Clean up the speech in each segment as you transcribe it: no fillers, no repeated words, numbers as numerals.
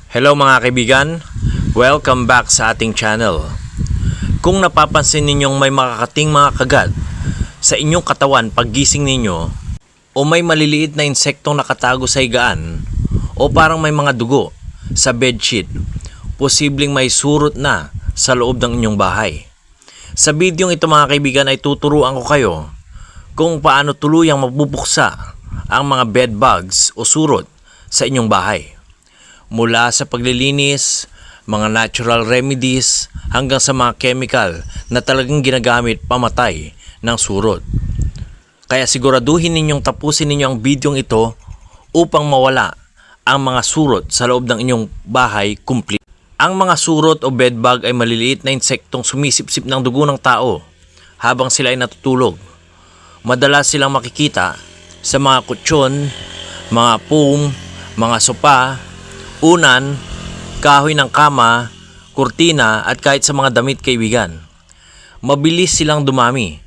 Hello mga kaibigan, welcome back sa ating channel. Kung napapansin ninyong may makakating mga kagat sa inyong katawan paggising ninyo, o may maliliit na insektong nakatago sa higaan, o parang may mga dugo sa bedsheet, posibleng may surot na sa loob ng inyong bahay. Sa bidyong ito mga kaibigan ay tuturuan ko kayo kung paano tuluyang mabubuksa ang mga bed bugs o surot sa inyong bahay. Mula sa paglilinis, mga natural remedies, hanggang sa mga chemical na talagang ginagamit pamatay ng surot. Kaya siguraduhin ninyong tapusin ninyo ang bidyong ito upang mawala ang mga surot sa loob ng inyong bahay complete. Ang mga surot o bedbug ay maliliit na insektong sumisipsip ng dugo ng tao habang sila ay natutulog. Madalas silang makikita sa mga kutsyon, mga foam, mga sopa, unan, kahoy ng kama, kurtina at kahit sa mga damit kaibigan. Mabilis silang dumami,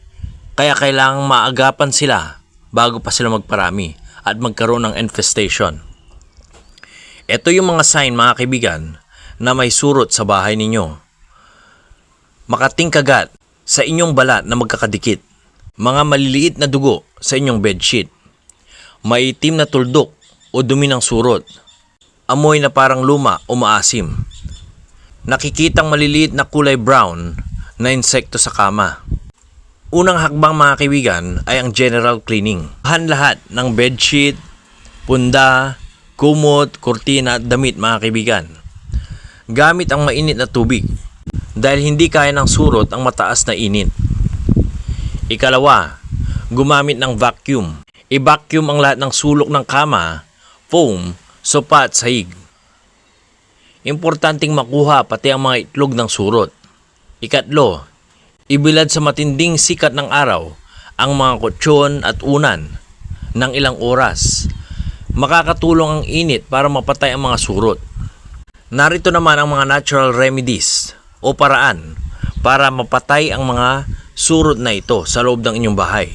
kaya kailangang maagapan sila bago pa sila magparami at magkaroon ng infestation. Ito yung mga sign mga kaibigan na may surot sa bahay ninyo. Makating kagat sa inyong balat na magkakadikit, mga maliliit na dugo sa inyong bedsheet, maitim na tuldok o dumi ng surot, amoy na parang luma o maasim, nakikitang maliliit na kulay brown na insekto sa kama. Unang hakbang mga kaibigan ay ang general cleaning. Lahat ng bedsheet, punda, kumot, kurtina at damit mga kaibigan. Gamit ang mainit na tubig dahil hindi kaya ng surot ang mataas na init. Ikalawa, gumamit ng vacuum. I-vacuum ang lahat ng sulok ng kama, foam, sopa at sahig. Importanteng makuha pati ang mga itlog ng surot. Ikatlo, ibilad sa matinding sikat ng araw ang mga kutsyon at unan ng ilang oras. Makakatulong ang init para mapatay ang mga surot. Narito naman ang mga natural remedies o paraan para mapatay ang mga surot na ito sa loob ng inyong bahay.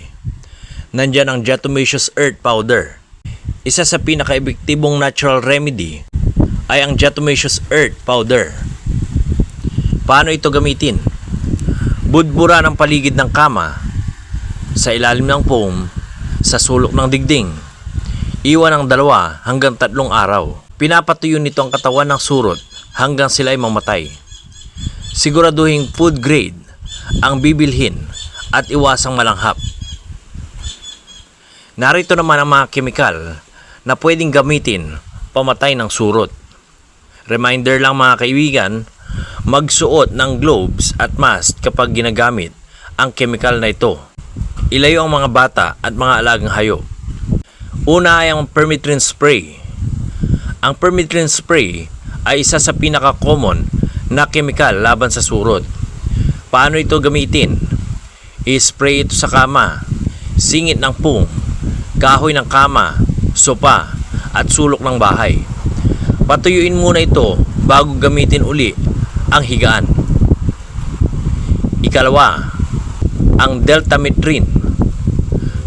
Nandyan ang diatomaceous earth powder. Isa sa pinaka-epektibong natural remedy ay ang diatomaceous earth powder. Paano ito gamitin? Budbura ng paligid ng kama, sa ilalim ng foam, sa sulok ng dingding. Iwan ng 2 hanggang 3 araw. Pinapatuyo nito ang katawan ng surot hanggang sila ay mamatay. Siguraduhin food grade ang bibilhin at iwasang malanghap. Narito naman ang mga kemikal na pwedeng gamitin pamatay ng surot. Reminder lang mga kaibigan, magsuot ng gloves at mask kapag ginagamit ang chemical na ito. Ilayo ang mga bata at mga alagang hayop. Una ay ang permethrin spray. Ang permethrin spray ay isa sa pinaka-common na chemical laban sa surot. Paano ito gamitin? I-spray ito sa kama, singit ng pung, kahoy ng kama, sopa at sulok ng bahay. Patuyuin muna ito bago gamitin uli ang higaan. Ikalawa, ang deltamethrin.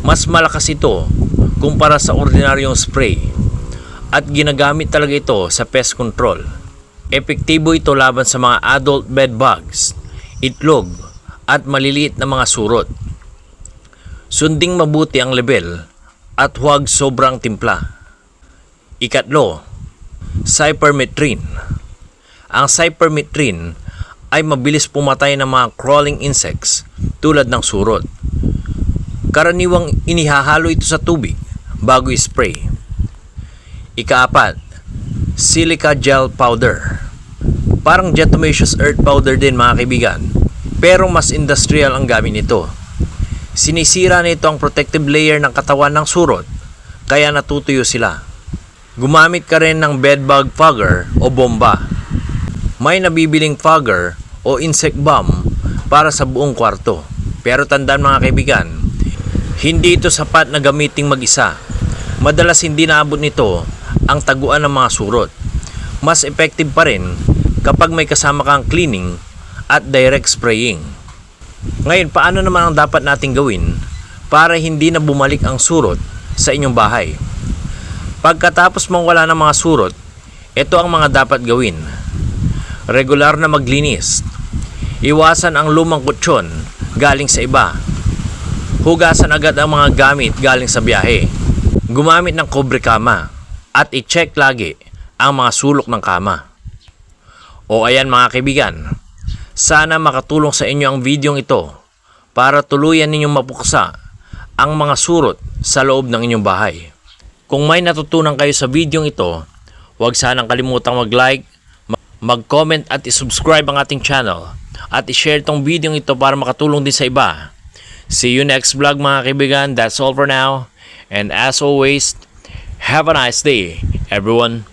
Mas malakas ito kumpara sa ordinaryong spray at ginagamit talaga ito sa pest control. Epektibo ito laban sa mga adult bed bugs, itlog at maliliit na mga surot. Sunding mabuti ang level at huwag sobrang timpla. Ikatlo, cypermethrin. Ang cypermethrin ay mabilis pumatay ng mga crawling insects tulad ng surot. Karaniwang inihahalo ito sa tubig bago i-spray. Ika-4, silica gel powder. Parang diatomaceous earth powder din mga kaibigan, pero mas industrial ang gamit nito. Sinisira nito ang protective layer ng katawan ng surot, kaya natutuyo sila. Gumamit ka rin ng bedbug fogger o bomba. May nabibiling fogger o insect bomb para sa buong kwarto. Pero tandaan mga kaibigan, hindi ito sapat na gamiting mag-isa. Madalas hindi naabot nito ang taguan ng mga surot. Mas effective pa rin kapag may kasama kang cleaning at direct spraying. Ngayon, paano naman ang dapat nating gawin para hindi na bumalik ang surot sa inyong bahay? Pagkatapos mong wala ng mga surot, Ito ang mga dapat gawin. Regular na maglinis. Iwasan ang lumang kutsyon galing sa iba. Hugasan agad ang mga gamit galing sa biyahe. Gumamit ng kobre kama at i-check lagi ang mga sulok ng kama. O ayan mga kaibigan, sana makatulong sa inyo ang videong ito para tuluyan ninyong mapuksa ang mga surot sa loob ng inyong bahay. Kung may natutunan kayo sa videong ito, huwag sanang kalimutang mag-like, mag-comment at i-subscribe ang ating channel at i-share tong videong ito para makatulong din sa iba. See you next vlog mga kaibigan. That's all for now. And as always, have a nice day, everyone.